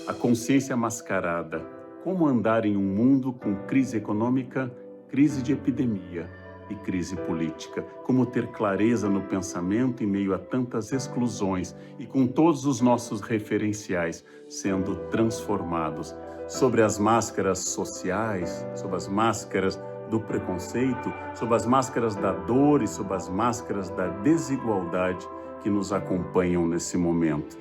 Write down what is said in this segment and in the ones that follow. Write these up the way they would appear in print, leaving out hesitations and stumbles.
A consciência mascarada. Como andar em um mundo com crise econômica, crise de epidemia e crise política? Como ter clareza no pensamento em meio a tantas exclusões e com todos os nossos referenciais sendo transformados? Sobre as máscaras sociais, sobre as máscaras do preconceito, sobre as máscaras da dor e sobre as máscaras da desigualdade que nos acompanham nesse momento.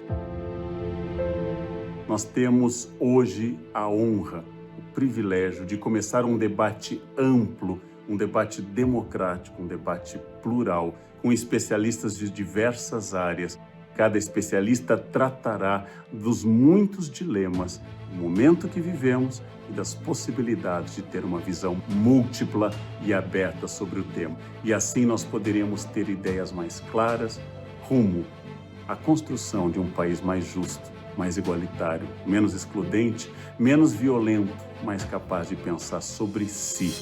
Nós temos hoje a honra, o privilégio de começar um debate amplo, um debate democrático, um debate plural, com especialistas de diversas áreas. Cada especialista tratará dos muitos dilemas do momento que vivemos e das possibilidades de ter uma visão múltipla e aberta sobre o tema. E assim nós poderemos ter ideias mais claras rumo à construção de um país mais justo, mais igualitário, menos excludente, menos violento, mais capaz de pensar sobre si.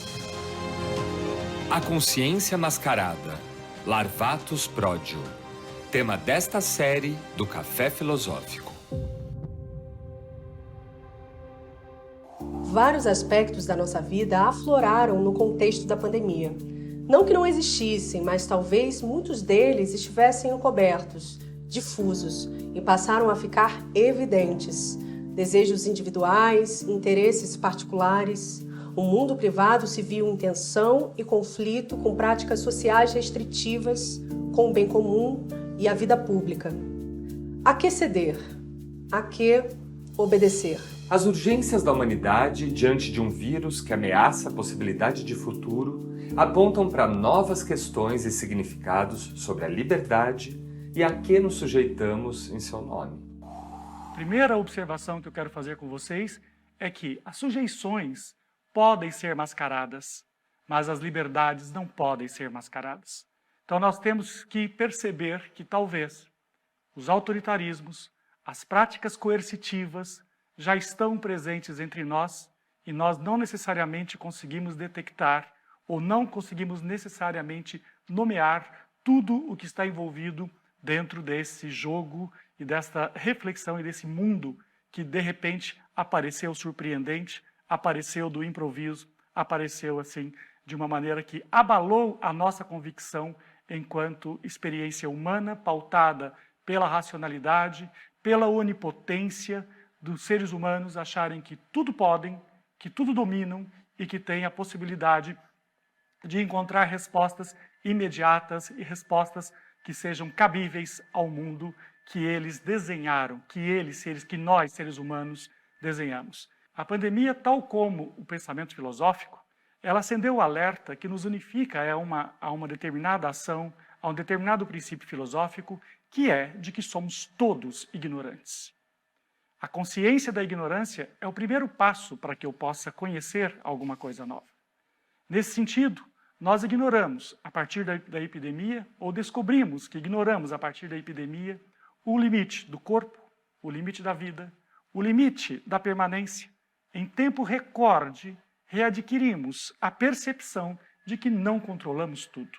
A consciência mascarada, Larvatus Prodio, tema desta série do Café Filosófico. Vários aspectos da nossa vida afloraram no contexto da pandemia. Não que não existissem, mas talvez muitos deles estivessem encobertos, difusos, e passaram a ficar evidentes. Desejos individuais, interesses particulares. O mundo privado se viu em tensão e conflito com práticas sociais restritivas, com o bem comum e a vida pública. A que ceder? A que obedecer? As urgências da humanidade diante de um vírus que ameaça a possibilidade de futuro apontam para novas questões e significados sobre a liberdade e a que nos sujeitamos em seu nome. Primeira observação que eu quero fazer com vocês é que as sujeições podem ser mascaradas, mas as liberdades não podem ser mascaradas. Então nós temos que perceber que talvez os autoritarismos, as práticas coercitivas já estão presentes entre nós e nós não necessariamente conseguimos detectar ou não conseguimos necessariamente nomear tudo o que está envolvido dentro desse jogo e desta reflexão e desse mundo que de repente apareceu surpreendente, apareceu do improviso, apareceu assim de uma maneira que abalou a nossa convicção enquanto experiência humana pautada pela racionalidade, pela onipotência dos seres humanos acharem que tudo podem, que tudo dominam e que têm a possibilidade de encontrar respostas imediatas e respostas que sejam cabíveis ao mundo que eles desenharam, que nós, seres humanos, desenhamos. A pandemia, tal como o pensamento filosófico, ela acendeu o alerta que nos unifica a uma determinada ação, a um determinado princípio filosófico, que é de que somos todos ignorantes. A consciência da ignorância é o primeiro passo para que eu possa conhecer alguma coisa nova. Nesse sentido, nós ignoramos, a partir da epidemia, ou descobrimos que ignoramos, a partir da epidemia, o limite do corpo, o limite da vida, o limite da permanência. Em tempo recorde, readquirimos a percepção de que não controlamos tudo.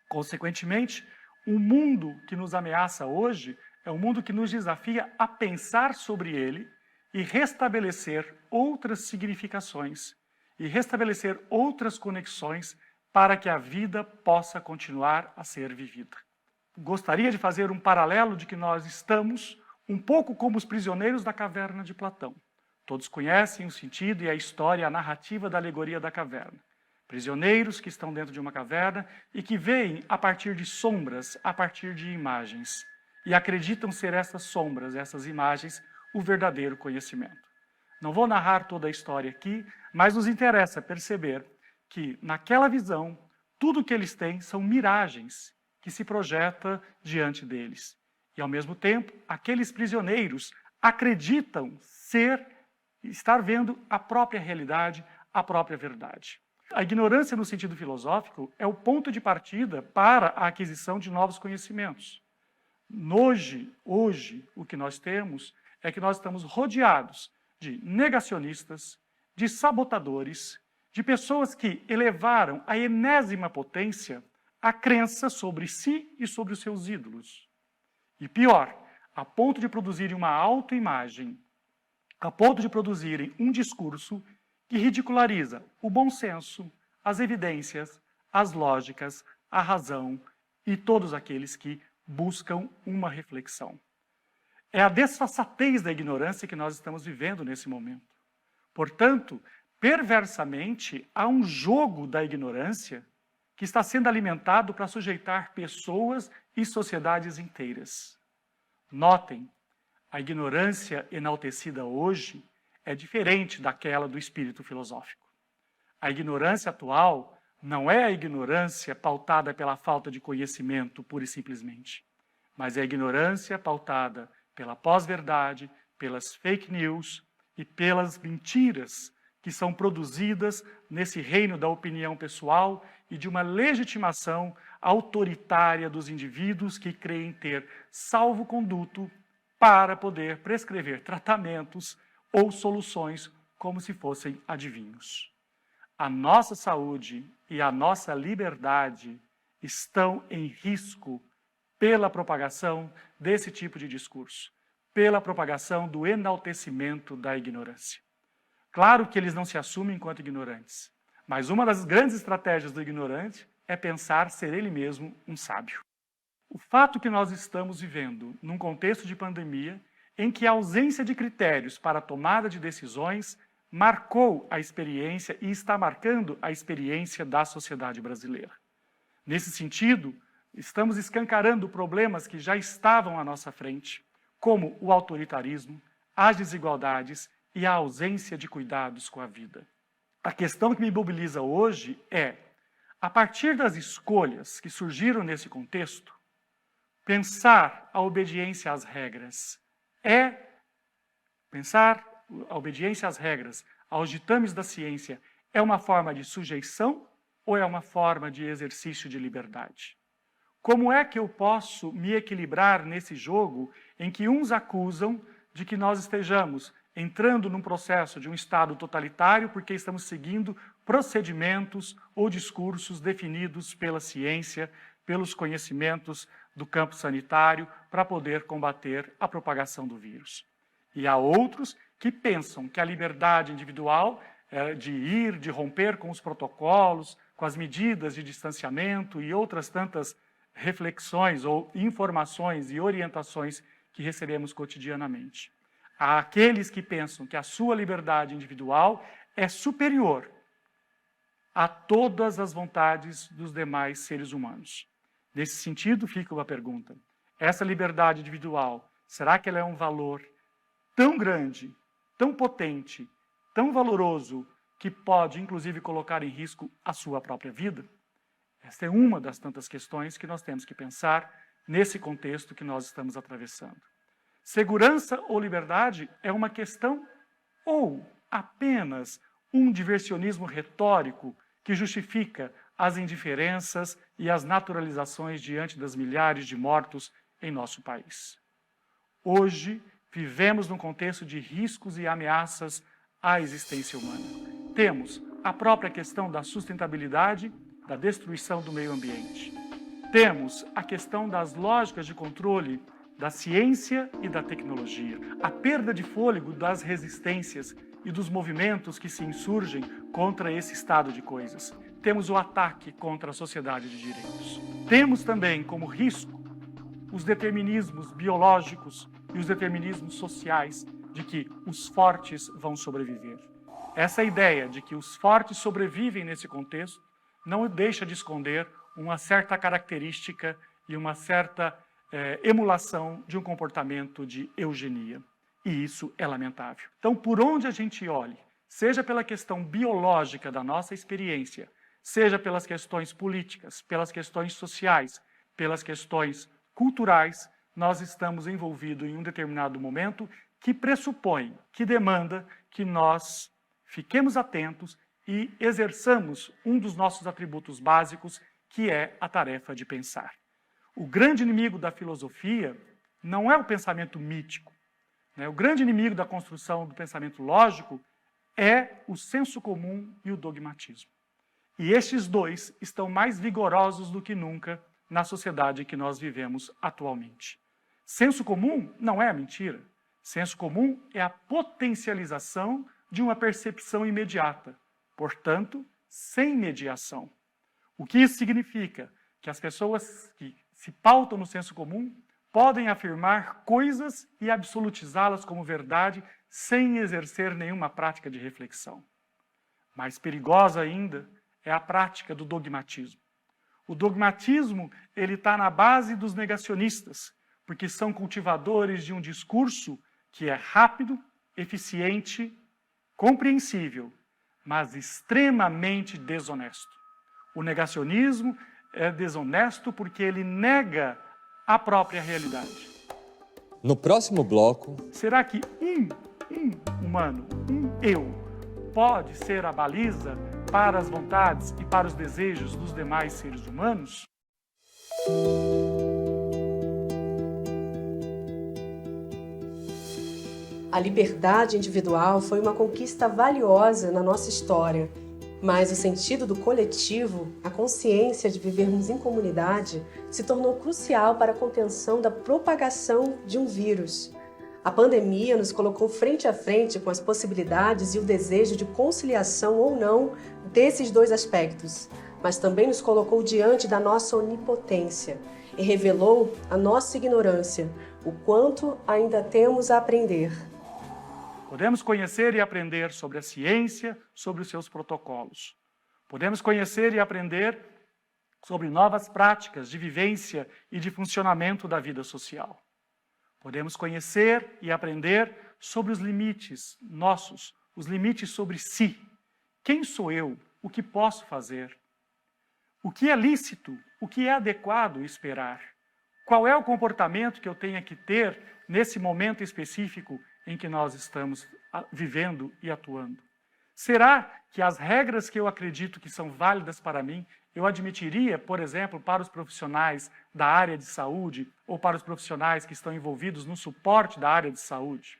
Consequentemente, o mundo que nos ameaça hoje é um mundo que nos desafia a pensar sobre ele e restabelecer outras significações e restabelecer outras conexões para que a vida possa continuar a ser vivida. Gostaria de fazer um paralelo de que nós estamos um pouco como os prisioneiros da caverna de Platão. Todos conhecem o sentido e a história, a narrativa da alegoria da caverna. Prisioneiros que estão dentro de uma caverna e que veem a partir de sombras, a partir de imagens. E acreditam ser essas sombras, essas imagens, o verdadeiro conhecimento. Não vou narrar toda a história aqui, mas nos interessa perceber que, naquela visão, tudo que eles têm são miragens que se projeta diante deles. E, ao mesmo tempo, aqueles prisioneiros acreditam estar vendo a própria realidade, a própria verdade. A ignorância, no sentido filosófico, é o ponto de partida para a aquisição de novos conhecimentos. Hoje, o que nós temos é que nós estamos rodeados de negacionistas, de sabotadores, de pessoas que elevaram à enésima potência a crença sobre si e sobre os seus ídolos. E pior, a ponto de produzirem uma autoimagem a ponto de produzirem um discurso que ridiculariza o bom senso, as evidências, as lógicas, a razão e todos aqueles que buscam uma reflexão. É a desfaçatez da ignorância que nós estamos vivendo nesse momento. Portanto, perversamente, há um jogo da ignorância que está sendo alimentado para sujeitar pessoas e sociedades inteiras. Notem, a ignorância enaltecida hoje é diferente daquela do espírito filosófico. A ignorância atual não é a ignorância pautada pela falta de conhecimento, pura e simplesmente, mas é a ignorância pautada pela pós-verdade, pelas fake news e pelas mentiras que são produzidas nesse reino da opinião pessoal e de uma legitimação autoritária dos indivíduos que creem ter salvo-conduto para poder prescrever tratamentos ou soluções como se fossem adivinhos. A nossa saúde e a nossa liberdade estão em risco pela propagação desse tipo de discurso, pela propagação do enaltecimento da ignorância. Claro que eles não se assumem enquanto ignorantes, mas uma das grandes estratégias do ignorante é pensar ser ele mesmo um sábio. O fato que nós estamos vivendo num contexto de pandemia em que a ausência de critérios para a tomada de decisões marcou a experiência e está marcando a experiência da sociedade brasileira. Nesse sentido, estamos escancarando problemas que já estavam à nossa frente, como o autoritarismo, as desigualdades e a ausência de cuidados com a vida. A questão que me mobiliza hoje é, a partir das escolhas que surgiram nesse contexto, pensar a obediência às regras aos ditames da ciência, é uma forma de sujeição ou é uma forma de exercício de liberdade? Como é que eu posso me equilibrar nesse jogo em que uns acusam de que nós estejamos entrando num processo de um Estado totalitário porque estamos seguindo procedimentos ou discursos definidos pela ciência, pelos conhecimentos do campo sanitário para poder combater a propagação do vírus? E há outros que pensam que a liberdade individual de romper com os protocolos, com as medidas de distanciamento e outras tantas reflexões ou informações e orientações que recebemos cotidianamente. Há aqueles que pensam que a sua liberdade individual é superior a todas as vontades dos demais seres humanos. Nesse sentido, fica uma pergunta. Essa liberdade individual, será que ela é um valor tão grande, tão potente, tão valoroso, que pode, inclusive, colocar em risco a sua própria vida? Esta é uma das tantas questões que nós temos que pensar nesse contexto que nós estamos atravessando. Segurança ou liberdade é uma questão ou apenas um diversionismo retórico que justifica as indiferenças e as naturalizações diante das milhares de mortos em nosso país? Hoje, vivemos num contexto de riscos e ameaças à existência humana. Temos a própria questão da sustentabilidade, da destruição do meio ambiente. Temos a questão das lógicas de controle da ciência e da tecnologia, a perda de fôlego das resistências e dos movimentos que se insurgem contra esse estado de coisas. Temos o ataque contra a sociedade de direitos. Temos também como risco os determinismos biológicos e os determinismos sociais de que os fortes vão sobreviver. Essa ideia de que os fortes sobrevivem nesse contexto não deixa de esconder uma certa característica e uma certa emulação de um comportamento de eugenia. E isso é lamentável. Então, por onde a gente olhe, seja pela questão biológica da nossa experiência, seja pelas questões políticas, pelas questões sociais, pelas questões culturais, nós estamos envolvidos em um determinado momento que pressupõe, que demanda que nós fiquemos atentos e exerçamos um dos nossos atributos básicos, que é a tarefa de pensar. O grande inimigo da filosofia não é o pensamento mítico, né? O grande inimigo da construção do pensamento lógico é o senso comum e o dogmatismo. E estes dois estão mais vigorosos do que nunca na sociedade que nós vivemos atualmente. Senso comum não é mentira. Senso comum é a potencialização de uma percepção imediata, portanto, sem mediação. O que isso significa? Que as pessoas que se pautam no senso comum podem afirmar coisas e absolutizá-las como verdade sem exercer nenhuma prática de reflexão. Mais perigosa ainda é a prática do dogmatismo. O dogmatismo ele está na base dos negacionistas, porque são cultivadores de um discurso que é rápido, eficiente, compreensível, mas extremamente desonesto. O negacionismo é desonesto porque ele nega a própria realidade. No próximo bloco... Será que um humano, um eu, pode ser a baliza para as vontades e para os desejos dos demais seres humanos? A liberdade individual foi uma conquista valiosa na nossa história, mas o sentido do coletivo, a consciência de vivermos em comunidade, se tornou crucial para a contenção da propagação de um vírus. A pandemia nos colocou frente a frente com as possibilidades e o desejo de conciliação ou não desses dois aspectos, mas também nos colocou diante da nossa onipotência e revelou a nossa ignorância, o quanto ainda temos a aprender. Podemos conhecer e aprender sobre a ciência, sobre os seus protocolos. Podemos conhecer e aprender sobre novas práticas de vivência e de funcionamento da vida social. Podemos conhecer e aprender sobre os limites nossos, os limites sobre si. Quem sou eu? O que posso fazer? O que é lícito? O que é adequado esperar? Qual é o comportamento que eu tenho que ter nesse momento específico em que nós estamos vivendo e atuando? Será que as regras que eu acredito que são válidas para mim, eu admitiria, por exemplo, para os profissionais da área de saúde ou para os profissionais que estão envolvidos no suporte da área de saúde?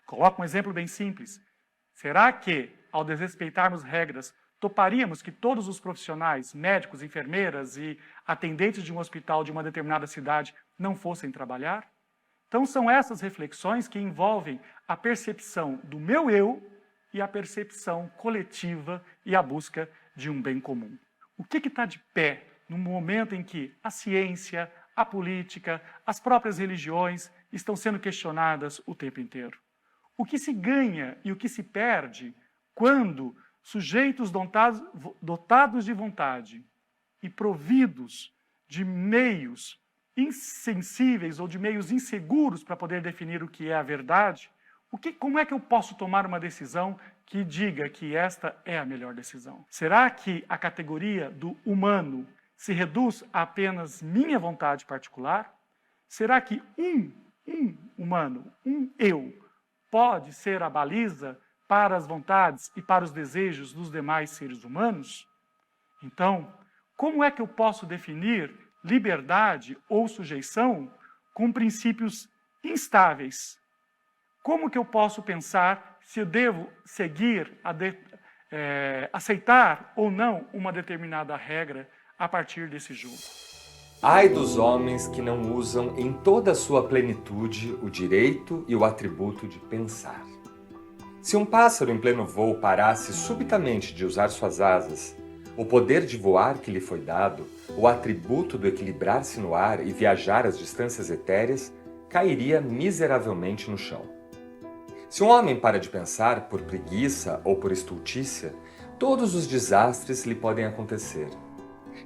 Coloco um exemplo bem simples. Será que, ao desrespeitarmos regras, toparíamos que todos os profissionais, médicos, enfermeiras e atendentes de um hospital de uma determinada cidade não fossem trabalhar? Então são essas reflexões que envolvem a percepção do meu eu e a percepção coletiva e a busca de um bem comum. O que está de pé no momento em que a ciência, a política, as próprias religiões estão sendo questionadas o tempo inteiro? O que se ganha e o que se perde quando sujeitos dotados de vontade e providos de meios insensíveis ou de meios inseguros para poder definir o que é a verdade, como é que eu posso tomar uma decisão que diga que esta é a melhor decisão? Será que a categoria do humano se reduz a apenas minha vontade particular? Será que um humano, um eu, pode ser a baliza para as vontades e para os desejos dos demais seres humanos? Então, como é que eu posso definir liberdade ou sujeição com princípios instáveis? Como que eu posso pensar se eu devo seguir, aceitar ou não uma determinada regra a partir desse jogo? Ai dos homens que não usam em toda a sua plenitude o direito e o atributo de pensar. Se um pássaro em pleno voo parasse subitamente de usar suas asas, o poder de voar que lhe foi dado, o atributo do equilibrar-se no ar e viajar às distâncias etéreas, cairia miseravelmente no chão. Se um homem para de pensar por preguiça ou por estultícia, todos os desastres lhe podem acontecer.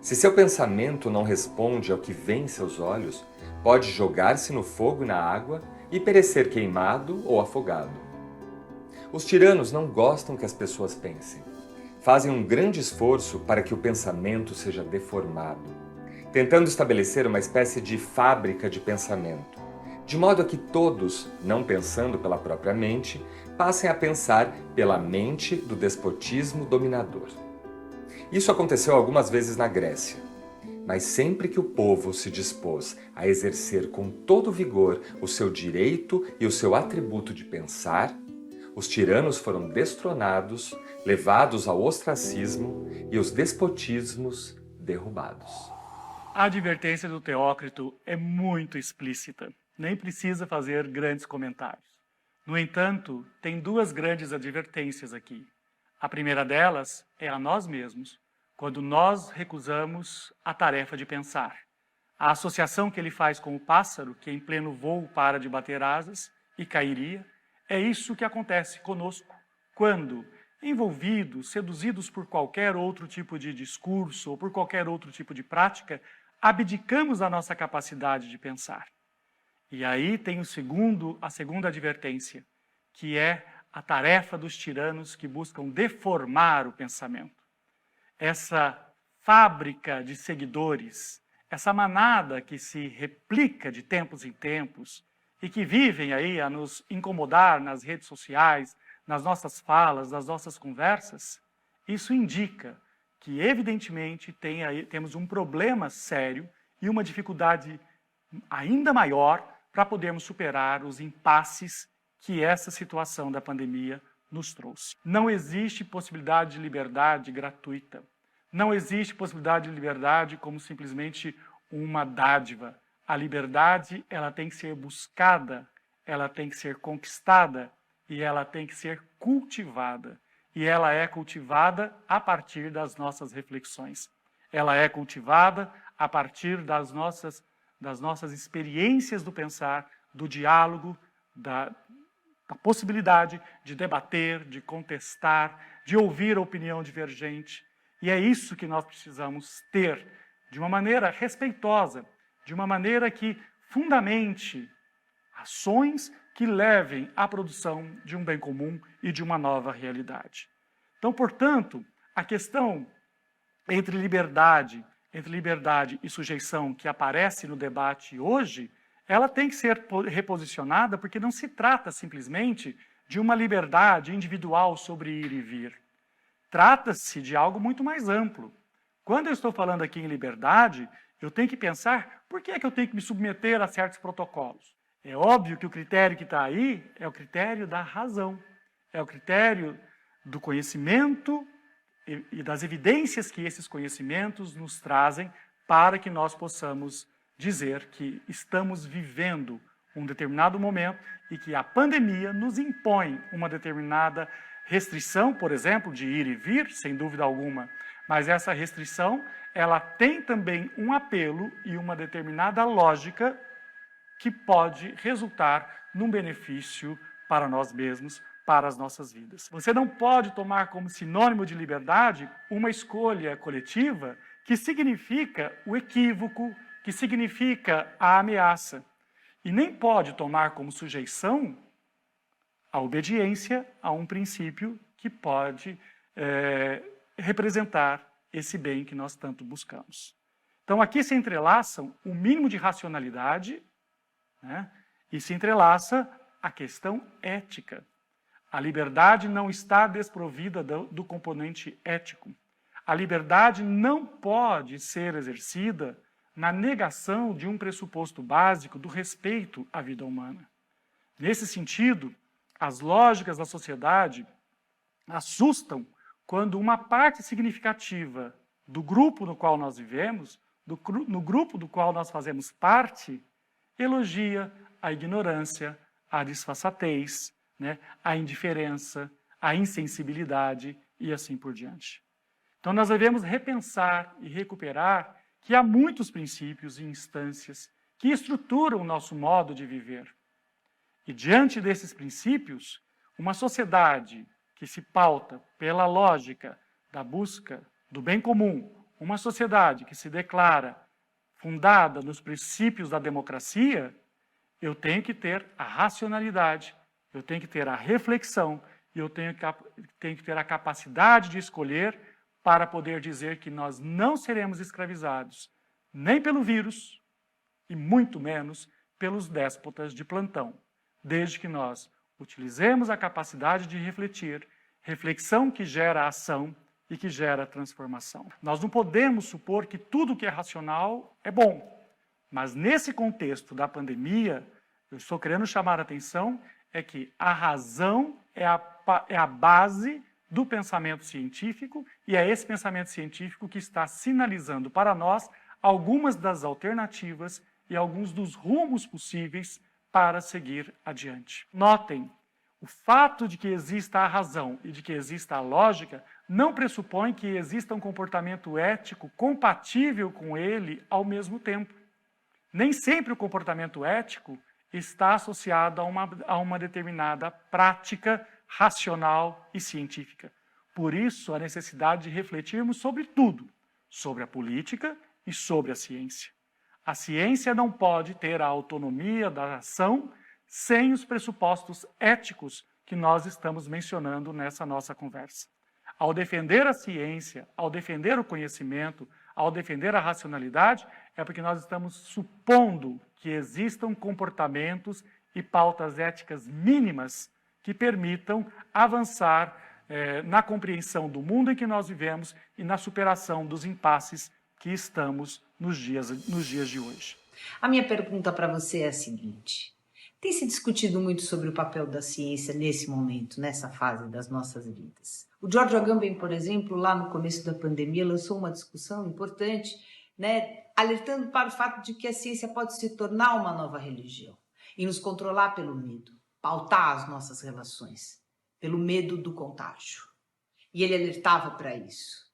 Se seu pensamento não responde ao que vê em seus olhos, pode jogar-se no fogo e na água e perecer queimado ou afogado. Os tiranos não gostam que as pessoas pensem. Fazem um grande esforço para que o pensamento seja deformado, tentando estabelecer uma espécie de fábrica de pensamento, de modo a que todos, não pensando pela própria mente, passem a pensar pela mente do despotismo dominador. Isso aconteceu algumas vezes na Grécia, mas sempre que o povo se dispôs a exercer com todo vigor o seu direito e o seu atributo de pensar, os tiranos foram destronados, levados ao ostracismo e os despotismos derrubados. A advertência do Teócrito é muito explícita. nem precisa fazer grandes comentários. No entanto, tem duas grandes advertências aqui. A primeira delas é a nós mesmos, quando nós recusamos a tarefa de pensar. A associação que ele faz com o pássaro, que em pleno voo para de bater asas e cairia, é isso que acontece conosco, quando, envolvidos, seduzidos por qualquer outro tipo de discurso ou por qualquer outro tipo de prática, abdicamos da nossa capacidade de pensar. E aí tem a segunda advertência, que é a tarefa dos tiranos que buscam deformar o pensamento. Essa fábrica de seguidores, essa manada que se replica de tempos em tempos e que vivem aí a nos incomodar nas redes sociais, nas nossas falas, nas nossas conversas, isso indica que, evidentemente, temos um problema sério e uma dificuldade ainda maior para podermos superar os impasses que essa situação da pandemia nos trouxe. Não existe possibilidade de liberdade gratuita. Não existe possibilidade de liberdade como simplesmente uma dádiva. A liberdade, ela tem que ser buscada, ela tem que ser conquistada e ela tem que ser cultivada. E ela é cultivada a partir das nossas reflexões. Ela é cultivada a partir das nossas experiências do pensar, do diálogo, da possibilidade de debater, de contestar, de ouvir a opinião divergente. E é isso que nós precisamos ter, de uma maneira respeitosa, de uma maneira que fundamente ações que levem à produção de um bem comum e de uma nova realidade. Então, portanto, a questão entre liberdade e sujeição que aparece no debate hoje, ela tem que ser reposicionada porque não se trata simplesmente de uma liberdade individual sobre ir e vir. Trata-se de algo muito mais amplo. Quando eu estou falando aqui em liberdade, eu tenho que pensar por que é que eu tenho que me submeter a certos protocolos. É óbvio que o critério que está aí é o critério da razão, é o critério do conhecimento e das evidências que esses conhecimentos nos trazem para que nós possamos dizer que estamos vivendo um determinado momento e que a pandemia nos impõe uma determinada restrição, por exemplo, de ir e vir, sem dúvida alguma, mas essa restrição, ela tem também um apelo e uma determinada lógica que pode resultar num benefício para nós mesmos, para as nossas vidas. Você não pode tomar como sinônimo de liberdade uma escolha coletiva que significa o equívoco, que significa a ameaça. E nem pode tomar como sujeição a obediência a um princípio que pode representar esse bem que nós tanto buscamos. Então aqui se entrelaçam o mínimo de racionalidade, né, e se entrelaça a questão ética. A liberdade não está desprovida do componente ético. A liberdade não pode ser exercida na negação de um pressuposto básico do respeito à vida humana. Nesse sentido, as lógicas da sociedade assustam quando uma parte significativa do grupo no qual nós vivemos, no grupo do qual nós fazemos parte, elogia a ignorância, a disfarçatez, né, a indiferença, a insensibilidade e assim por diante. Então nós devemos repensar e recuperar que há muitos princípios e instâncias que estruturam o nosso modo de viver. E diante desses princípios, uma sociedade que se pauta pela lógica da busca do bem comum, uma sociedade que se declara fundada nos princípios da democracia, eu tenho que ter a racionalidade, eu tenho que ter a reflexão e eu tenho que ter a capacidade de escolher para poder dizer que nós não seremos escravizados nem pelo vírus e muito menos pelos déspotas de plantão, desde que nós utilizemos a capacidade de refletir, reflexão que gera ação e que gera transformação. Nós não podemos supor que tudo que é racional é bom, mas nesse contexto da pandemia, eu estou querendo chamar a atenção é que a razão é a base do pensamento científico e é esse pensamento científico que está sinalizando para nós algumas das alternativas e alguns dos rumos possíveis para seguir adiante. Notem, o fato de que exista a razão e de que exista a lógica não pressupõe que exista um comportamento ético compatível com ele ao mesmo tempo. Nem sempre o comportamento ético está associado a uma determinada prática racional e científica. Por isso, a necessidade de refletirmos sobre tudo, sobre a política e sobre a ciência. A ciência não pode ter a autonomia da ação sem os pressupostos éticos que nós estamos mencionando nessa nossa conversa. Ao defender a ciência, ao defender o conhecimento, ao defender a racionalidade, é porque nós estamos supondo que existam comportamentos e pautas éticas mínimas que permitam avançar na compreensão do mundo em que nós vivemos e na superação dos impasses que estamos nos dias de hoje. A minha pergunta para você é a seguinte: tem se discutido muito sobre o papel da ciência nesse momento, nessa fase das nossas vidas. O George Agamben, por exemplo, lá no começo da pandemia, lançou uma discussão importante, alertando para o fato de que a ciência pode se tornar uma nova religião e nos controlar pelo medo, pautar as nossas relações, pelo medo do contágio. E ele alertava para isso.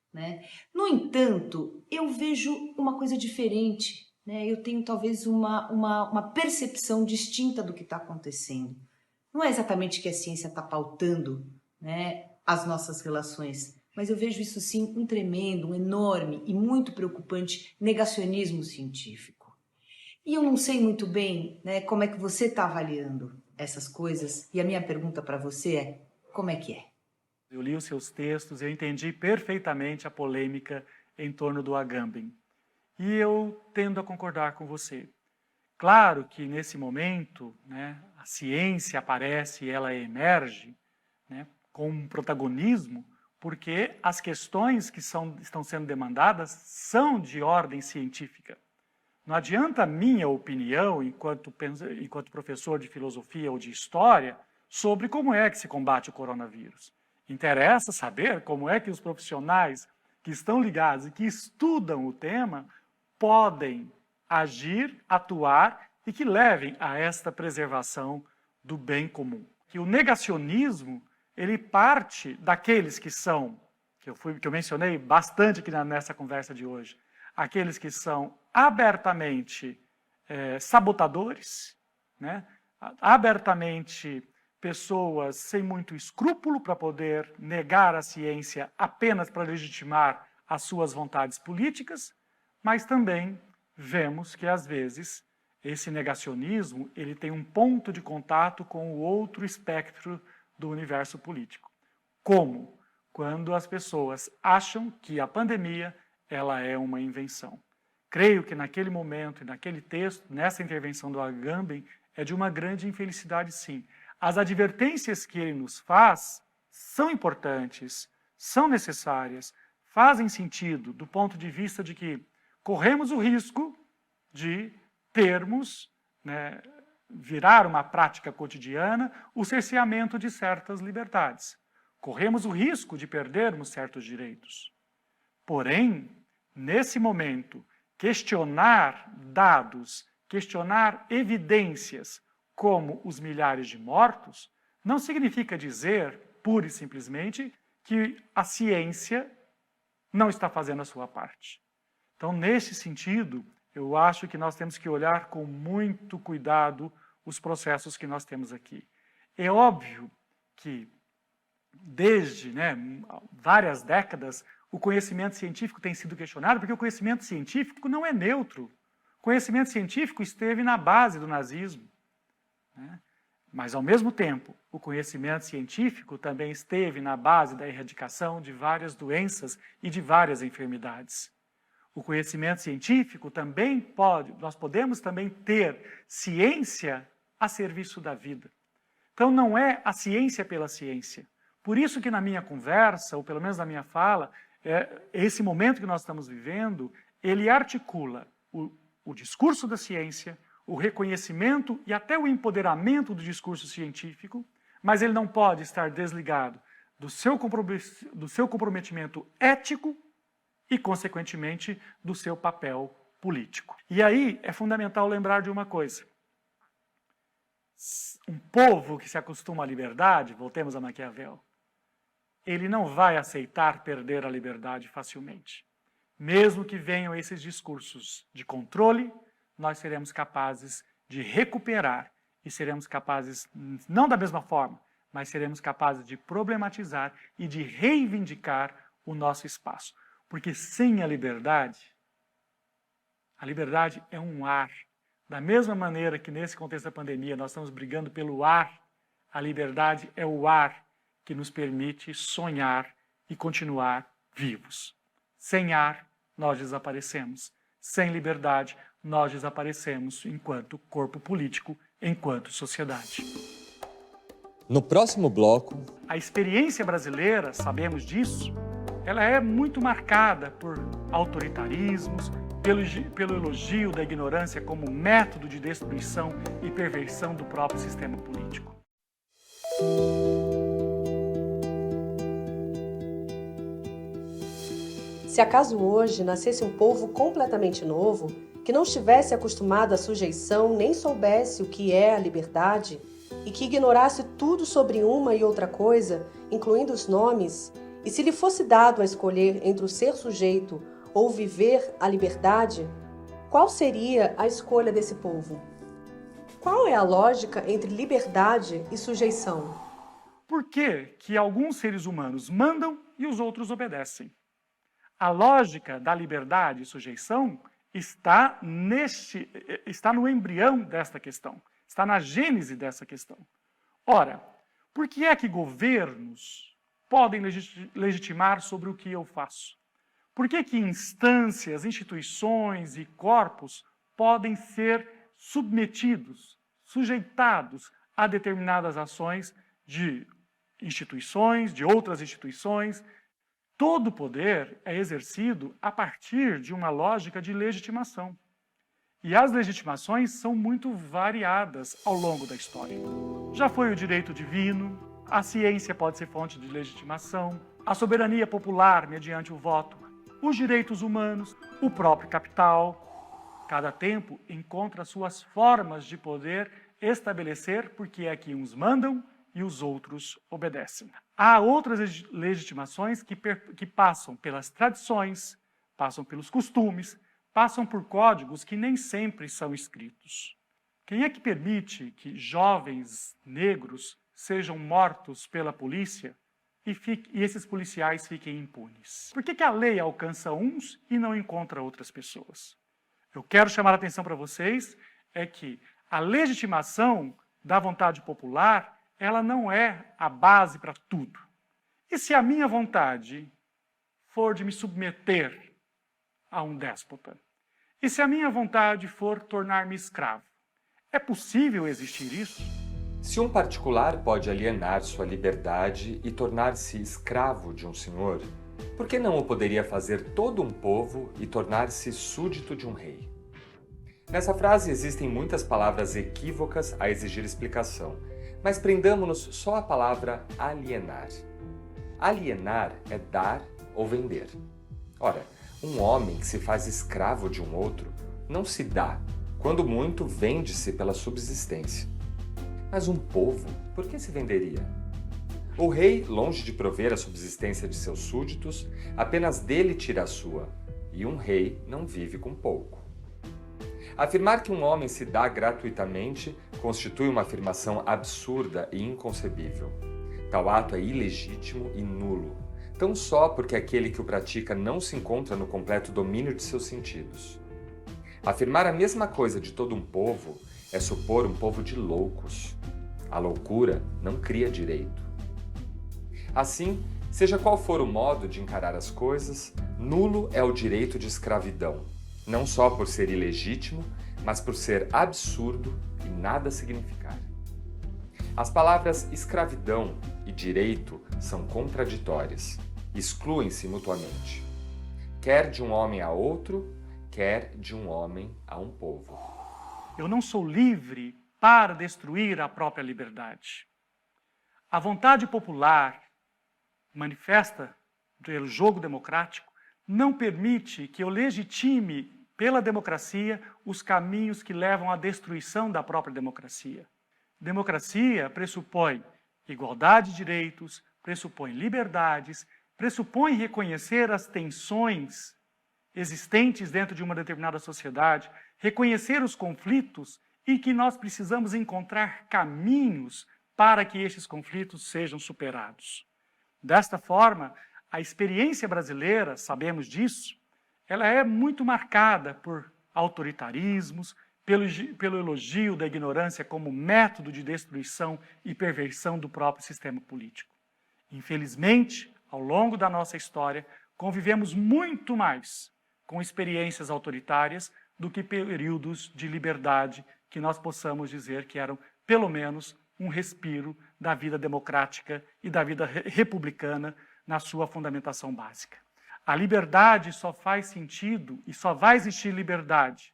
No entanto, eu vejo uma coisa diferente. Eu tenho talvez uma percepção distinta do que está acontecendo. Não é exatamente que a ciência está pautando as nossas relações, mas eu vejo isso sim um tremendo, um enorme e muito preocupante negacionismo científico. E eu não sei muito bem como é que você está avaliando essas coisas, e a minha pergunta para você é: como é que é? Eu li os seus textos, eu entendi perfeitamente a polêmica em torno do Agamben. E eu tendo a concordar com você. Claro que nesse momento, a ciência aparece e ela emerge com um protagonismo, porque as questões que estão sendo demandadas são de ordem científica. Não adianta a minha opinião, enquanto professor de filosofia ou de história, sobre como é que se combate o coronavírus. Interessa saber como é que os profissionais que estão ligados e que estudam o tema podem agir, atuar e que levem a esta preservação do bem comum. Que o negacionismo, ele parte daqueles que são, que eu mencionei bastante aqui nessa conversa de hoje, aqueles que são abertamente sabotadores, abertamente pessoas sem muito escrúpulo para poder negar a ciência apenas para legitimar as suas vontades políticas, mas também vemos que, às vezes, esse negacionismo ele tem um ponto de contato com o outro espectro do universo político. Como? Quando as pessoas acham que a pandemia ela é uma invenção. Creio que naquele momento e naquele texto, nessa intervenção do Agamben, é de uma grande infelicidade, sim. As advertências que ele nos faz são importantes, são necessárias, fazem sentido do ponto de vista de que corremos o risco de termos, virar uma prática cotidiana, o cerceamento de certas liberdades. Corremos o risco de perdermos certos direitos. Porém, nesse momento, questionar dados, questionar evidências, como os milhares de mortos, não significa dizer, pura e simplesmente, que a ciência não está fazendo a sua parte. Então, nesse sentido, eu acho que nós temos que olhar com muito cuidado os processos que nós temos aqui. É óbvio que, desde várias décadas, o conhecimento científico tem sido questionado, porque o conhecimento científico não é neutro. O conhecimento científico esteve na base do nazismo. Mas, ao mesmo tempo, o conhecimento científico também esteve na base da erradicação de várias doenças e de várias enfermidades. O conhecimento científico também nós podemos também ter ciência a serviço da vida. Então, não é a ciência pela ciência. Por isso que na minha conversa, ou pelo menos na minha fala, esse momento que nós estamos vivendo, ele articula o discurso da ciência, o reconhecimento e até o empoderamento do discurso científico, mas ele não pode estar desligado do seu comprometimento ético e, consequentemente, do seu papel político. E aí é fundamental lembrar de uma coisa. Um povo que se acostuma à liberdade, voltemos a Maquiavel, ele não vai aceitar perder a liberdade facilmente. Mesmo que venham esses discursos de controle, nós seremos capazes de recuperar e seremos capazes, não da mesma forma, mas seremos capazes de problematizar e de reivindicar o nosso espaço. Porque sem a liberdade é um ar. Da mesma maneira que nesse contexto da pandemia nós estamos brigando pelo ar, a liberdade é o ar que nos permite sonhar e continuar vivos. Sem ar, nós desaparecemos. Sem liberdade, nós desaparecemos enquanto corpo político, enquanto sociedade. No próximo bloco, A experiência brasileira, sabemos disso, ela é muito marcada por autoritarismos, pelo elogio da ignorância como método de destruição e perversão do próprio sistema político. Se acaso hoje nascesse um povo completamente novo, que não estivesse acostumado à sujeição nem soubesse o que é a liberdade, e que ignorasse tudo sobre uma e outra coisa, incluindo os nomes, e se lhe fosse dado a escolher entre o ser sujeito ou viver a liberdade, qual seria a escolha desse povo? Qual é a lógica entre liberdade e sujeição? Por que que alguns seres humanos mandam e os outros obedecem? A lógica da liberdade e sujeição está no embrião desta questão, está na gênese dessa questão. Ora, por que é que governos podem legitimar sobre o que eu faço? Por que que instâncias, instituições e corpos podem ser submetidos, sujeitados a determinadas ações de instituições, de outras instituições? Todo poder é exercido a partir de uma lógica de legitimação. E as legitimações são muito variadas ao longo da história. Já foi o direito divino, a ciência pode ser fonte de legitimação, a soberania popular mediante o voto, os direitos humanos, o próprio capital. Cada tempo encontra suas formas de poder estabelecer porque é que uns mandam e os outros obedecem. Há outras legitimações que passam pelas tradições, passam pelos costumes, passam por códigos que nem sempre são escritos. Quem é que permite que jovens negros sejam mortos pela polícia e esses policiais fiquem impunes? Por que que a lei alcança uns e não encontra outras pessoas? Eu quero chamar a atenção para vocês é que a legitimação da vontade popular, ela não é a base para tudo. E se a minha vontade for de me submeter a um déspota? E se a minha vontade for tornar-me escravo? É possível existir isso? se um particular pode alienar sua liberdade e tornar-se escravo de um senhor, por que não o poderia fazer todo um povo e tornar-se súdito de um rei? Nessa frase existem muitas palavras equívocas a exigir explicação, mas prendamo-nos só à palavra alienar. Alienar é dar ou vender. Ora, um homem que se faz escravo de um outro não se dá, quando muito vende-se pela subsistência. Mas um povo, por que se venderia? O rei, longe de prover a subsistência de seus súditos, apenas dele tira a sua, e um rei não vive com pouco. Afirmar que um homem se dá gratuitamente constitui uma afirmação absurda e inconcebível. Tal ato é ilegítimo e nulo, tão só porque aquele que o pratica não se encontra no completo domínio de seus sentidos. Afirmar a mesma coisa de todo um povo é supor um povo de loucos. A loucura não cria direito. Assim, seja qual for o modo de encarar as coisas, nulo é o direito de escravidão, não só por ser ilegítimo, mas por ser absurdo e nada significar. As palavras escravidão e direito são contraditórias, excluem-se mutuamente. Quer de um homem a outro, quer de um homem a um povo. Eu não sou livre para destruir a própria liberdade. A vontade popular, manifesta pelo jogo democrático, não permite que eu legitime pela democracia os caminhos que levam à destruição da própria democracia. Democracia pressupõe igualdade de direitos, pressupõe liberdades, pressupõe reconhecer as tensões existentes dentro de uma determinada sociedade, reconhecer os conflitos e que nós precisamos encontrar caminhos para que estes conflitos sejam superados. Desta forma, a experiência brasileira, sabemos disso, ela é muito marcada por autoritarismos, pelo elogio da ignorância como método de destruição e perversão do próprio sistema político. Infelizmente, ao longo da nossa história, convivemos muito mais com experiências autoritárias do que períodos de liberdade que nós possamos dizer que eram, pelo menos, um respiro da vida democrática e da vida republicana na sua fundamentação básica. A liberdade só faz sentido e só vai existir liberdade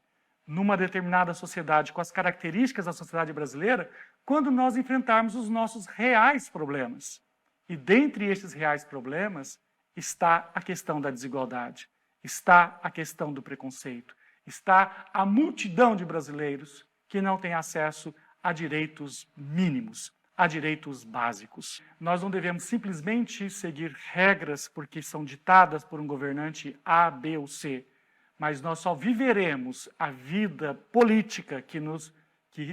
numa determinada sociedade, com as características da sociedade brasileira, quando nós enfrentarmos os nossos reais problemas. E dentre esses reais problemas está a questão da desigualdade, está a questão do preconceito, está a multidão de brasileiros que não tem acesso a direitos mínimos, a direitos básicos. Nós não devemos simplesmente seguir regras porque são ditadas por um governante A, B ou C, mas nós só viveremos a vida política que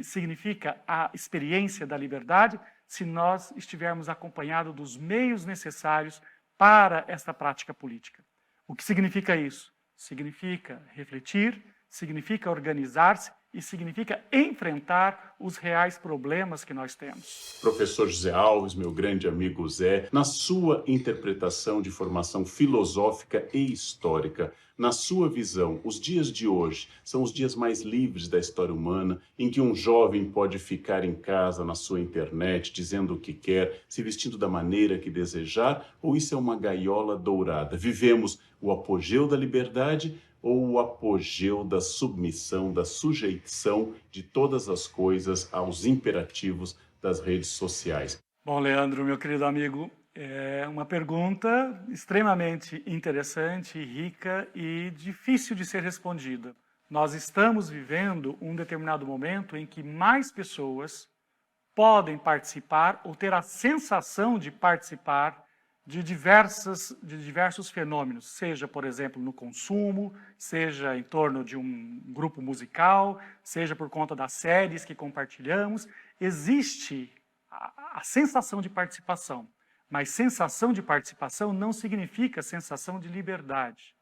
significa a experiência da liberdade se nós estivermos acompanhados dos meios necessários para esta prática política. O que significa isso? Significa refletir, significa organizar-se e significa enfrentar os reais problemas que nós temos. Professor José Alves, meu grande amigo Zé, na sua interpretação de formação filosófica e histórica, na sua visão, os dias de hoje são os dias mais livres da história humana, em que um jovem pode ficar em casa, na sua internet, dizendo o que quer, se vestindo da maneira que desejar, ou isso é uma gaiola dourada? Vivemos o apogeu da liberdade ou o apogeu da submissão, da sujeição de todas as coisas aos imperativos das redes sociais? Bom, Leandro, meu querido amigo, é uma pergunta extremamente interessante, rica e difícil de ser respondida. Nós estamos vivendo um determinado momento em que mais pessoas podem participar ou ter a sensação de participar de diversos fenômenos, seja, por exemplo, no consumo, seja em torno de um grupo musical, seja por conta das séries que compartilhamos. Existe a sensação de participação, mas sensação de participação não significa sensação de liberdade.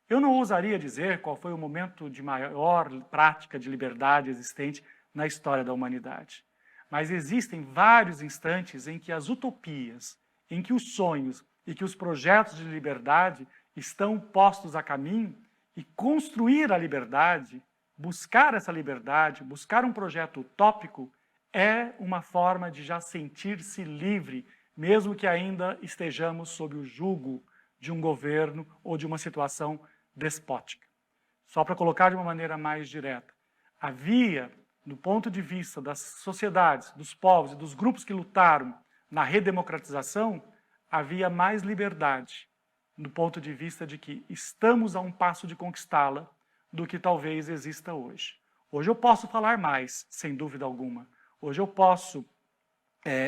Eu não ousaria dizer qual foi o momento de maior prática de liberdade existente na história da humanidade, mas existem vários instantes em que as utopias, em que os sonhos e que os projetos de liberdade estão postos a caminho, e construir a liberdade, buscar essa liberdade, buscar um projeto utópico, é uma forma de já sentir-se livre, mesmo que ainda estejamos sob o jugo de um governo ou de uma situação despótica. Só para colocar de uma maneira mais direta, havia, do ponto de vista das sociedades, dos povos e dos grupos que lutaram na redemocratização, havia mais liberdade, do ponto de vista de que estamos a um passo de conquistá-la do que talvez exista hoje. Hoje eu posso falar mais, sem dúvida alguma. Hoje eu posso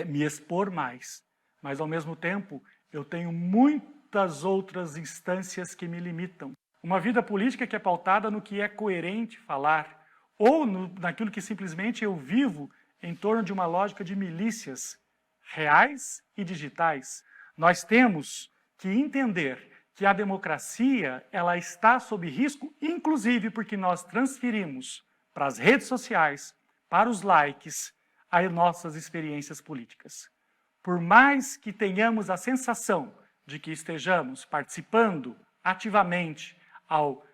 me expor mais, mas ao mesmo tempo eu tenho muitas outras instâncias que me limitam. Uma vida política que é pautada no que é coerente falar, ou naquilo que simplesmente eu vivo em torno de uma lógica de milícias reais e digitais. Nós temos que entender que a democracia ela está sob risco, inclusive porque nós transferimos para as redes sociais, para os likes, as nossas experiências políticas. Por mais que tenhamos a sensação de que estejamos participando ativamente ao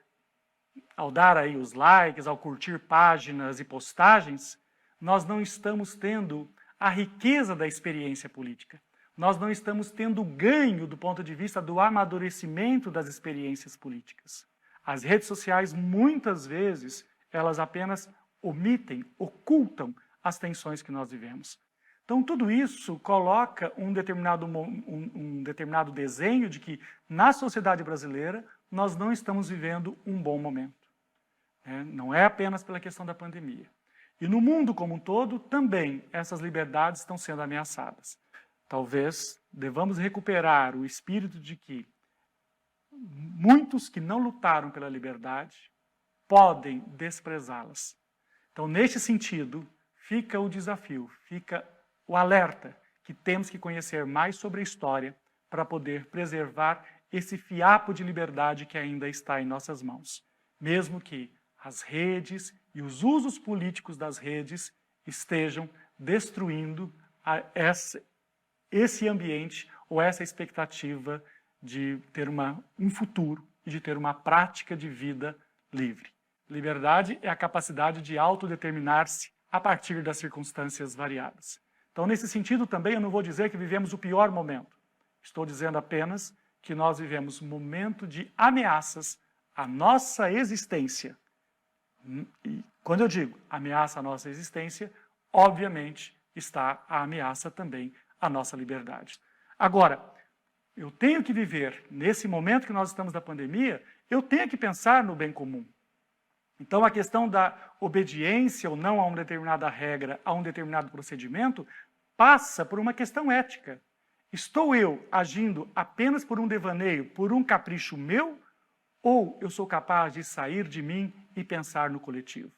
dar aí os likes, ao curtir páginas e postagens, nós não estamos tendo a riqueza da experiência política. Nós não estamos tendo ganho do ponto de vista do amadurecimento das experiências políticas. As redes sociais, muitas vezes, elas apenas omitem, ocultam as tensões que nós vivemos. Então, tudo isso coloca um determinado desenho de que, na sociedade brasileira, nós não estamos vivendo um bom momento. Não é apenas pela questão da pandemia. E no mundo como um todo, também essas liberdades estão sendo ameaçadas. Talvez devamos recuperar o espírito de que muitos que não lutaram pela liberdade podem desprezá-las. Então, neste sentido, fica o desafio, fica o alerta que temos que conhecer mais sobre a história para poder preservar esse fiapo de liberdade que ainda está em nossas mãos. Mesmo que as redes e os usos políticos das redes estejam destruindo esse ambiente ou essa expectativa de ter um futuro e de ter uma prática de vida livre. Liberdade é a capacidade de autodeterminar-se a partir das circunstâncias variadas. Então, nesse sentido também, eu não vou dizer que vivemos o pior momento. Estou dizendo apenas que nós vivemos um momento de ameaças à nossa existência. E quando eu digo ameaça à nossa existência, obviamente está a ameaça também à nossa liberdade. Agora, eu tenho que viver, nesse momento que nós estamos da pandemia, eu tenho que pensar no bem comum. Então, a questão da obediência ou não a uma determinada regra, a um determinado procedimento, passa por uma questão ética. Estou eu agindo apenas por um devaneio, por um capricho meu, ou eu sou capaz de sair de mim e pensar no coletivo?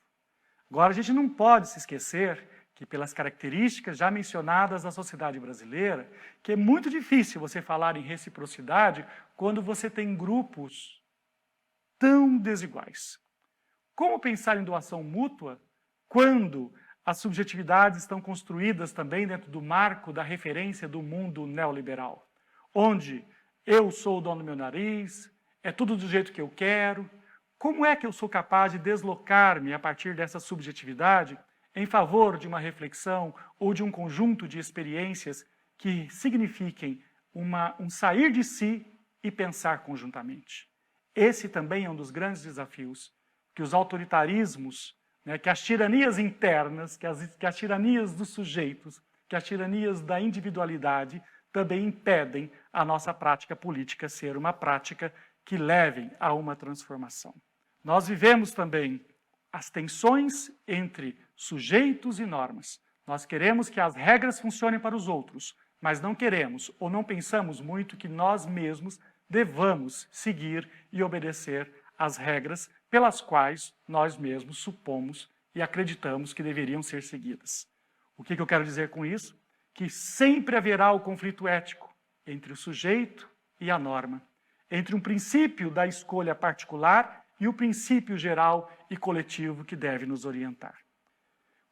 Agora, a gente não pode se esquecer que, pelas características já mencionadas da sociedade brasileira, que é muito difícil você falar em reciprocidade quando você tem grupos tão desiguais. Como pensar em doação mútua quando as subjetividades estão construídas também dentro do marco da referência do mundo neoliberal, onde eu sou o dono do meu nariz, é tudo do jeito que eu quero? Como é que eu sou capaz de deslocar-me a partir dessa subjetividade em favor de uma reflexão ou de um conjunto de experiências que signifiquem um sair de si e pensar conjuntamente? Esse também é um dos grandes desafios que os autoritarismos, que as tiranias internas, que as tiranias dos sujeitos, que as tiranias da individualidade também impedem a nossa prática política ser uma prática que leve a uma transformação. Nós vivemos também as tensões entre sujeitos e normas. Nós queremos que as regras funcionem para os outros, mas não queremos ou não pensamos muito que nós mesmos devamos seguir e obedecer às regras pelas quais nós mesmos supomos e acreditamos que deveriam ser seguidas. O que eu quero dizer com isso? Que sempre haverá o conflito ético entre o sujeito e a norma, entre um princípio da escolha particular e o princípio geral e coletivo que deve nos orientar.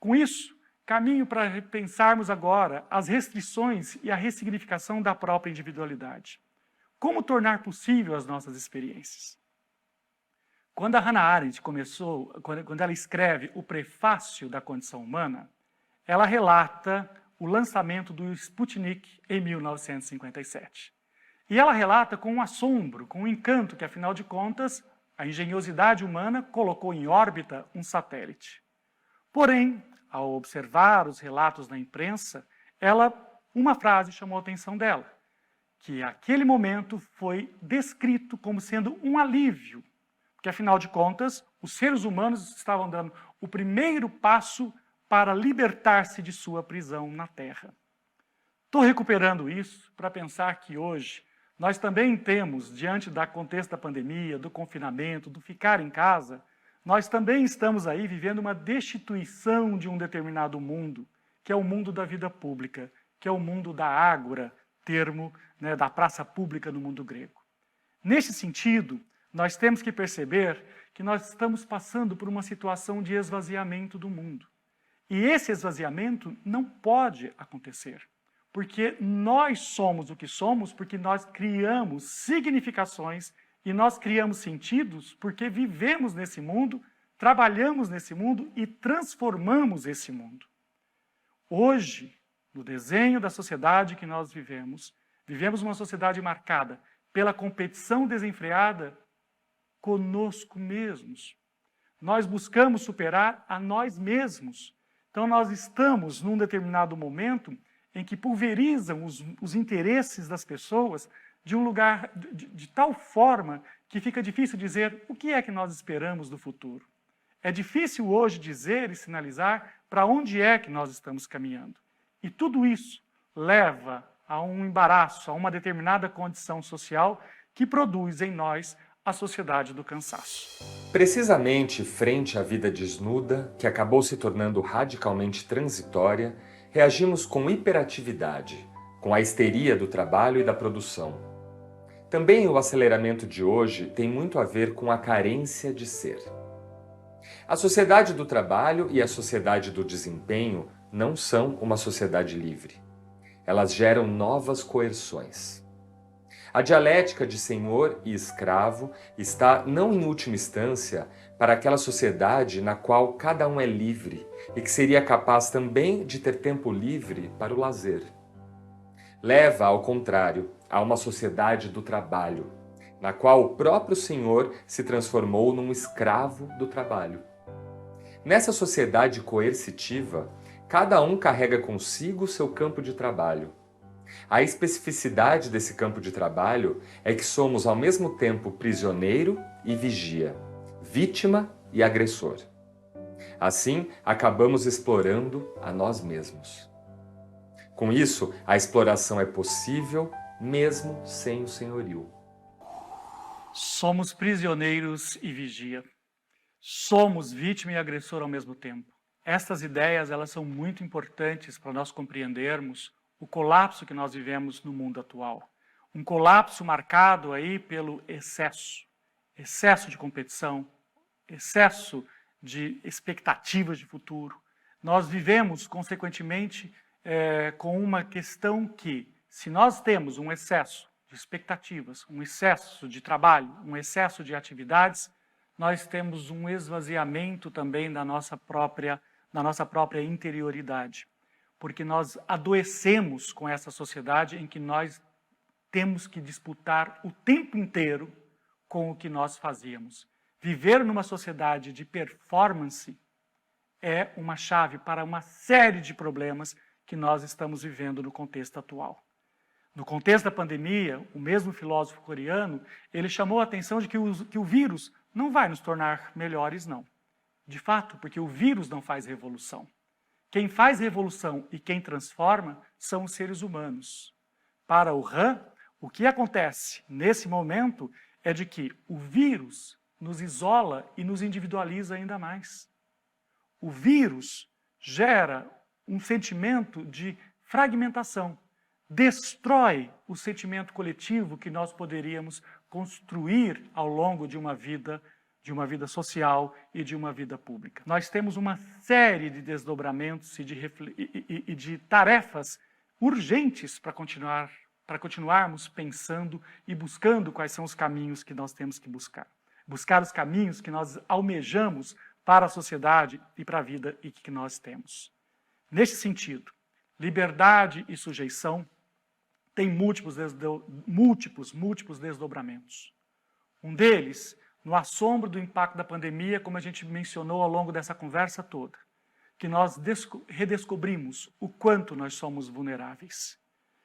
Com isso, caminho para pensarmos agora as restrições e a ressignificação da própria individualidade. Como tornar possível as nossas experiências? Quando a Hannah Arendt quando ela escreve o prefácio da Condição Humana, ela relata o lançamento do Sputnik em 1957. E ela relata com um assombro, com um encanto que, afinal de contas, a engenhosidade humana colocou em órbita um satélite. Porém, ao observar os relatos na imprensa, uma frase chamou a atenção dela, que aquele momento foi descrito como sendo um alívio, porque, afinal de contas, os seres humanos estavam dando o primeiro passo para libertar-se de sua prisão na Terra. Estou recuperando isso para pensar que hoje nós também temos, diante do contexto da pandemia, do confinamento, do ficar em casa, nós também estamos aí vivendo uma destituição de um determinado mundo, que é o mundo da vida pública, que é o mundo da ágora, termo da praça pública no mundo grego. Neste sentido, nós temos que perceber que nós estamos passando por uma situação de esvaziamento do mundo. E esse esvaziamento não pode acontecer, porque nós somos o que somos, porque nós criamos significações e nós criamos sentidos porque vivemos nesse mundo, trabalhamos nesse mundo e transformamos esse mundo. Hoje, no desenho da sociedade que nós vivemos uma sociedade marcada pela competição desenfreada conosco mesmos. Nós buscamos superar a nós mesmos. Então, nós estamos num determinado momento em que pulverizam os interesses das pessoas de um lugar de tal forma que fica difícil dizer o que é que nós esperamos do futuro. É difícil hoje dizer e sinalizar para onde é que nós estamos caminhando. E tudo isso leva a um embaraço, a uma determinada condição social que produz em nós a sociedade do cansaço. Precisamente frente à vida desnuda, que acabou se tornando radicalmente transitória, reagimos com hiperatividade, com a histeria do trabalho e da produção. Também o aceleramento de hoje tem muito a ver com a carência de ser. A sociedade do trabalho e a sociedade do desempenho não são uma sociedade livre. Elas geram novas coerções. A dialética de senhor e escravo está, não em última instância, para aquela sociedade na qual cada um é livre e que seria capaz também de ter tempo livre para o lazer. Leva, ao contrário, a uma sociedade do trabalho, na qual o próprio senhor se transformou num escravo do trabalho. Nessa sociedade coercitiva, cada um carrega consigo seu campo de trabalho. A especificidade desse campo de trabalho é que somos ao mesmo tempo prisioneiro e vigia, vítima e agressor. Assim, acabamos explorando a nós mesmos. Com isso, a exploração é possível mesmo sem o senhorio. Somos prisioneiros e vigia. Somos vítima e agressor ao mesmo tempo. Estas ideias, elas são muito importantes para nós compreendermos o colapso que nós vivemos no mundo atual. Um colapso marcado aí pelo excesso. Excesso de competição, excesso de expectativas de futuro. Nós vivemos, consequentemente, com uma questão que, se nós temos um excesso de expectativas, um excesso de trabalho, um excesso de atividades, nós temos um esvaziamento também da nossa própria interioridade. Porque nós adoecemos com essa sociedade em que nós temos que disputar o tempo inteiro com o que nós fazíamos. Viver numa sociedade de performance é uma chave para uma série de problemas que nós estamos vivendo no contexto atual. No contexto da pandemia, o mesmo filósofo coreano, ele chamou a atenção de que o vírus não vai nos tornar melhores, não. De fato, porque o vírus não faz revolução. Quem faz revolução e quem transforma são os seres humanos. Para o Han, o que acontece nesse momento é de que o vírus nos isola e nos individualiza ainda mais. O vírus gera um sentimento de fragmentação, destrói o sentimento coletivo que nós poderíamos construir ao longo de uma vida social e de uma vida pública. Nós temos uma série de desdobramentos e de tarefas urgentes para continuarmos pensando e buscando quais são os caminhos que nós temos que buscar. Buscar os caminhos que nós almejamos para a sociedade e para a vida e que nós temos. Neste sentido, liberdade e sujeição têm múltiplos desdobramentos. Um deles, no assombro do impacto da pandemia, como a gente mencionou ao longo dessa conversa toda, que nós redescobrimos o quanto nós somos vulneráveis.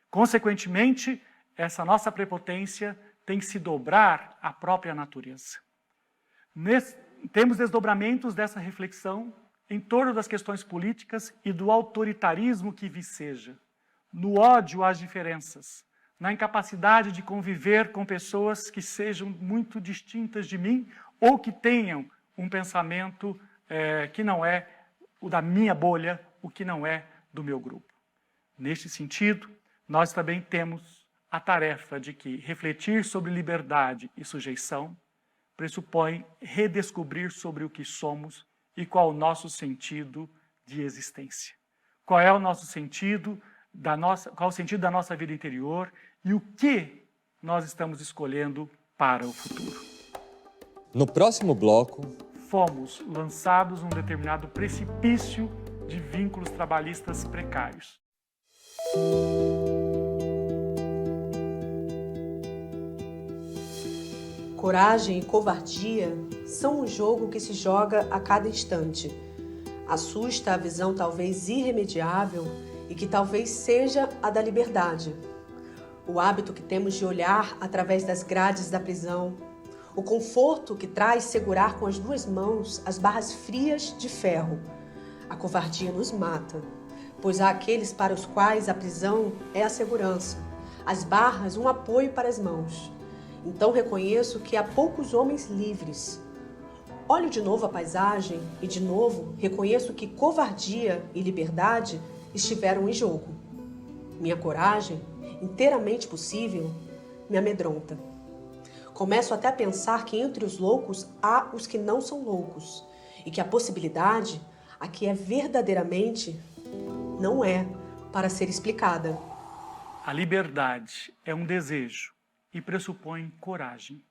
Consequentemente, essa nossa prepotência tem que se dobrar à própria natureza. Temos desdobramentos dessa reflexão em torno das questões políticas e do autoritarismo que viceja, no ódio às diferenças, na incapacidade de conviver com pessoas que sejam muito distintas de mim ou que tenham um pensamento que não é o da minha bolha, o que não é do meu grupo. Neste sentido, nós também temos a tarefa de que refletir sobre liberdade e sujeição pressupõe redescobrir sobre o que somos e qual o nosso sentido de existência. Qual é o nosso sentido qual o sentido da nossa vida interior e o que nós estamos escolhendo para o futuro. No próximo bloco, fomos lançados num determinado precipício de vínculos trabalhistas precários. Coragem e covardia são um jogo que se joga a cada instante. Assusta a visão talvez irremediável e que talvez seja a da liberdade. O hábito que temos de olhar através das grades da prisão, o conforto que traz segurar com as duas mãos as barras frias de ferro, A covardia nos mata, pois há aqueles para os quais a prisão é a segurança, as barras um apoio para as mãos. Então reconheço que há poucos homens livres. Olho de novo a paisagem e de novo reconheço que covardia e liberdade estiveram em jogo. Minha coragem, inteiramente possível, me amedronta. Começo até a pensar que entre os loucos há os que não são loucos e que a possibilidade, a que é verdadeiramente, não é para ser explicada. A liberdade é um desejo e pressupõe coragem.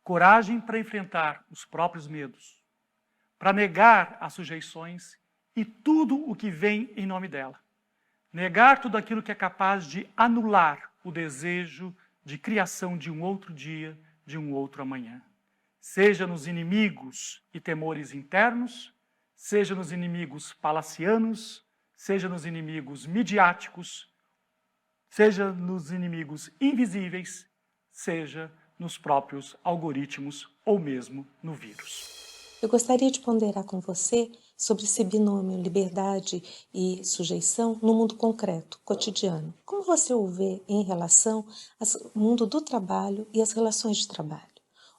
Coragem para enfrentar os próprios medos, para negar as sujeições e tudo o que vem em nome dela. Negar tudo aquilo que é capaz de anular o desejo de criação de um outro dia, de um outro amanhã. Seja nos inimigos e temores internos, seja nos inimigos palacianos, seja nos inimigos midiáticos, seja nos inimigos invisíveis, seja nos próprios algoritmos ou mesmo no vírus. Eu gostaria de ponderar com você sobre esse binômio liberdade e sujeição no mundo concreto, cotidiano. Como você o vê em relação ao mundo do trabalho e as relações de trabalho,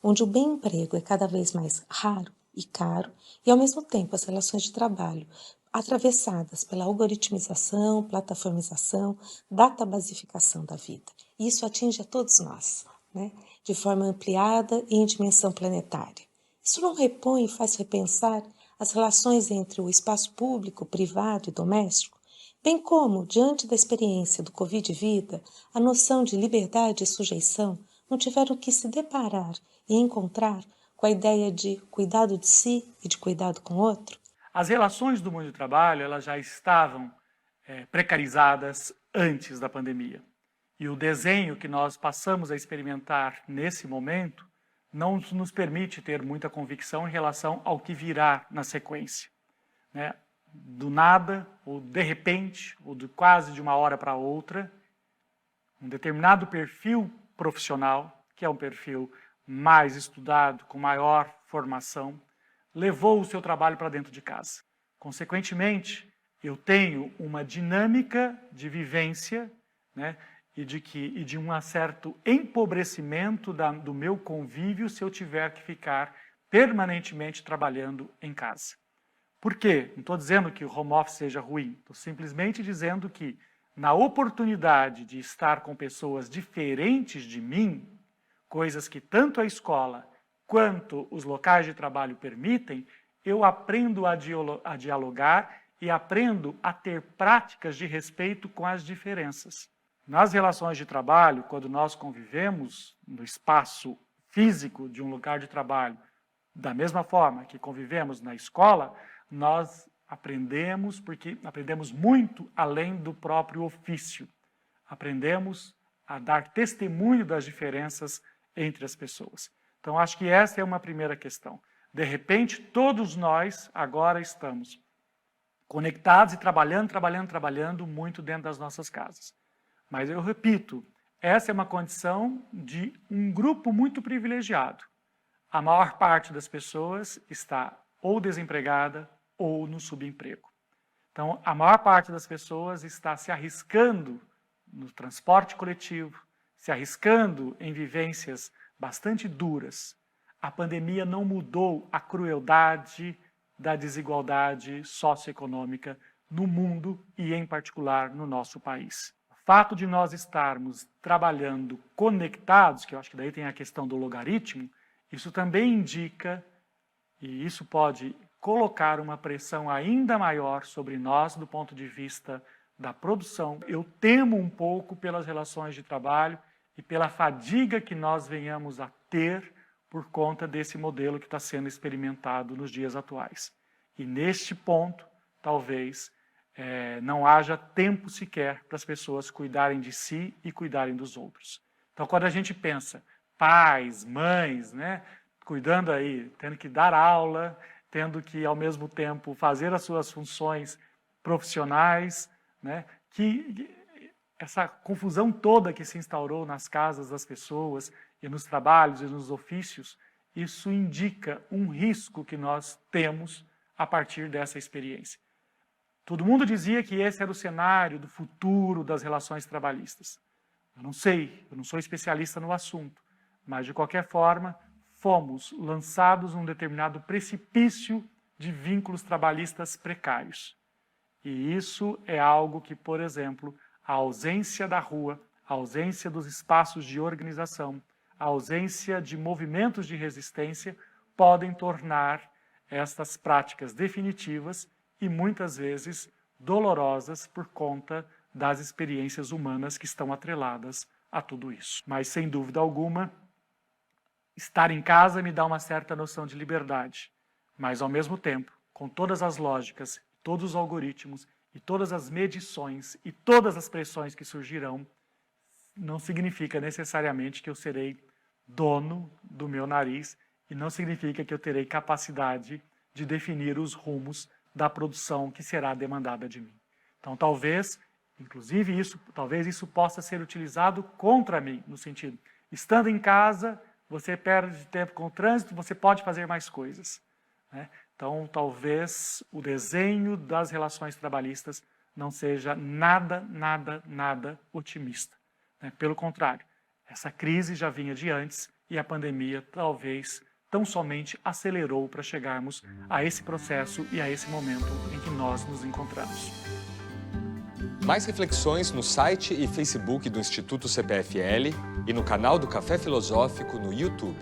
onde o bem-emprego é cada vez mais raro e caro e, ao mesmo tempo, as relações de trabalho atravessadas pela algoritmização, plataformização, databasificação da vida. E isso atinge a todos nós, né? De forma ampliada e em dimensão planetária. Isso não repõe e faz repensar as relações entre o espaço público, privado e doméstico, bem como, diante da experiência do Covid vida, a noção de liberdade e sujeição não tiveram que se deparar e encontrar com a ideia de cuidado de si e de cuidado com o outro? As relações do mundo do trabalho elas já estavam precarizadas antes da pandemia. E o desenho que nós passamos a experimentar nesse momento não nos permite ter muita convicção em relação ao que virá na sequência, né? Do nada, ou de repente, ou de quase de uma hora para outra, um determinado perfil profissional, que é um perfil mais estudado, com maior formação, levou o seu trabalho para dentro de casa. Consequentemente, eu tenho uma dinâmica de vivência, né, e de um certo empobrecimento do meu convívio se eu tiver que ficar permanentemente trabalhando em casa. Por quê? Não estou dizendo que o home office seja ruim, estou simplesmente dizendo que na oportunidade de estar com pessoas diferentes de mim, coisas que tanto a escola quanto os locais de trabalho permitem, eu aprendo a dialogar e aprendo a ter práticas de respeito com as diferenças. Nas relações de trabalho, quando nós convivemos no espaço físico de um lugar de trabalho, da mesma forma que convivemos na escola, nós aprendemos, porque aprendemos muito além do próprio ofício. Aprendemos a dar testemunho das diferenças entre as pessoas. Então, acho que essa é uma primeira questão. De repente, todos nós agora estamos conectados e trabalhando muito dentro das nossas casas. Mas eu repito, essa é uma condição de um grupo muito privilegiado. A maior parte das pessoas está ou desempregada ou no subemprego. Então, a maior parte das pessoas está se arriscando no transporte coletivo, se arriscando em vivências bastante duras. A pandemia não mudou a crueldade da desigualdade socioeconômica no mundo e, em particular, no nosso país. O fato de nós estarmos trabalhando conectados, que eu acho que daí tem a questão do logaritmo, isso também indica, e isso pode colocar uma pressão ainda maior sobre nós do ponto de vista da produção. Eu temo um pouco pelas relações de trabalho e pela fadiga que nós venhamos a ter por conta desse modelo que está sendo experimentado nos dias atuais. E neste ponto, talvez, não haja tempo sequer para as pessoas cuidarem de si e cuidarem dos outros. Então, quando a gente pensa pais, mães, né, cuidando aí, tendo que dar aula, tendo que, ao mesmo tempo, fazer as suas funções profissionais, né, que essa confusão toda que se instaurou nas casas das pessoas e nos trabalhos e nos ofícios, isso indica um risco que nós temos a partir dessa experiência. Todo mundo dizia que esse era o cenário do futuro das relações trabalhistas. Eu não sei, eu não sou especialista no assunto, mas de qualquer forma, fomos lançados num determinado precipício de vínculos trabalhistas precários. E isso é algo que, por exemplo, a ausência da rua, a ausência dos espaços de organização, a ausência de movimentos de resistência podem tornar estas práticas definitivas e muitas vezes dolorosas por conta das experiências humanas que estão atreladas a tudo isso. Mas, sem dúvida alguma, estar em casa me dá uma certa noção de liberdade, mas, ao mesmo tempo, com todas as lógicas, todos os algoritmos e todas as medições e todas as pressões que surgirão, não significa necessariamente que eu serei dono do meu nariz e não significa que eu terei capacidade de definir os rumos da produção que será demandada de mim. Então, talvez isso possa ser utilizado contra mim, no sentido, estando em casa, você perde tempo com o trânsito, você pode fazer mais coisas, né? Então, talvez o desenho das relações trabalhistas não seja nada otimista, né? Pelo contrário, essa crise já vinha de antes e a pandemia talvez tão somente acelerou para chegarmos a esse processo e a esse momento em que nós nos encontramos. Mais reflexões no site e Facebook do Instituto CPFL e no canal do Café Filosófico no YouTube.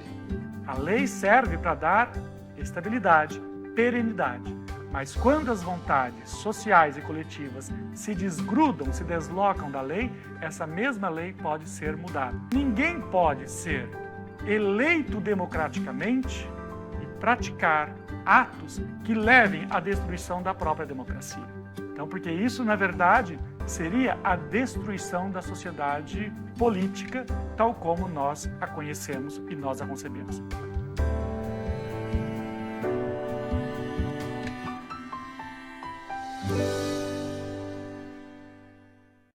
A lei serve para dar estabilidade, perenidade, mas quando as vontades sociais e coletivas se desgrudam, se deslocam da lei, essa mesma lei pode ser mudada. Ninguém pode ser eleito democraticamente e praticar atos que levem à destruição da própria democracia. Então, porque isso, na verdade, seria a destruição da sociedade política, tal como nós a conhecemos e nós a concebemos.